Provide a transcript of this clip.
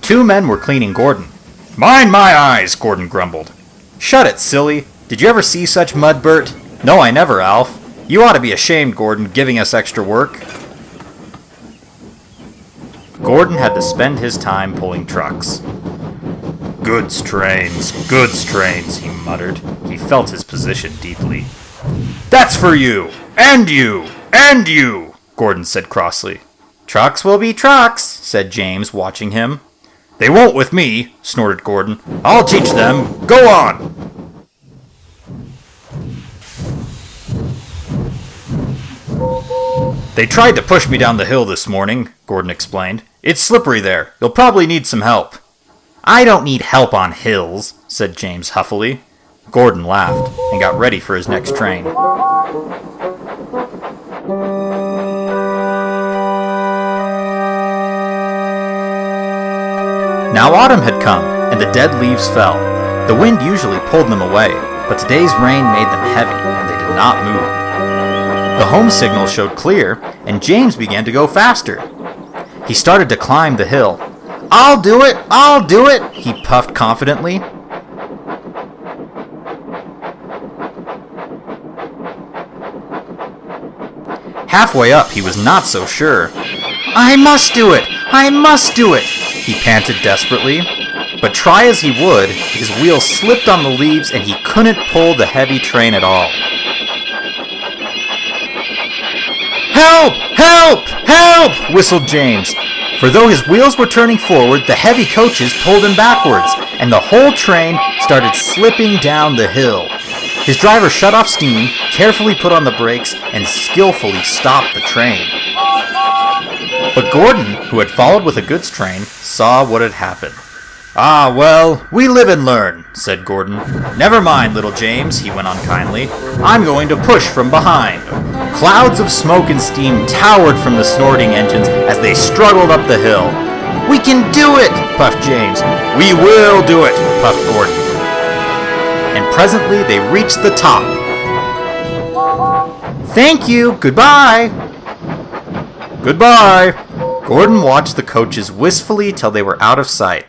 Two men were cleaning Gordon. "Mind my eyes," Gordon grumbled. "Shut it, silly. Did you ever see such mud, Bert?" "No, I never, Alf. You ought to be ashamed, Gordon, giving us extra work." Gordon had to spend his time pulling trucks. Goods trains, he muttered. He felt his position deeply. "That's for you! And you! And you!" Gordon said crossly. "Trucks will be trucks," said James, watching him. "They won't with me," snorted Gordon. "I'll teach them. Go on!" "They tried to push me down the hill this morning," Gordon explained. "It's slippery there. You'll probably need some help." "I don't need help on hills," said James huffily. Gordon laughed and got ready for his next train. Now autumn had come, and the dead leaves fell. The wind usually pulled them away, but today's rain made them heavy, and they did not move. The home signal showed clear, and James began to go faster. He started to climb the hill. I'll do it, he puffed confidently. Halfway up, he was not so sure. I must do it, he panted desperately. But try as he would, his wheels slipped on the leaves and he couldn't pull the heavy train at all. Help! Help! Help! Whistled James. For though his wheels were turning forward, the heavy coaches pulled him backwards, and the whole train started slipping down the hill. His driver shut off steam, carefully put on the brakes, and skillfully stopped the train. But Gordon, who had followed with a goods train, saw what had happened. Ah, well, we live and learn, said Gordon. Never mind, little James, he went on kindly. I'm going to push from behind. Clouds of smoke and steam towered from the snorting engines as they struggled up the hill. We can do it, puffed James. We will do it, puffed Gordon. And presently they reached the top. Thank you, goodbye. Goodbye. Gordon watched the coaches wistfully till they were out of sight.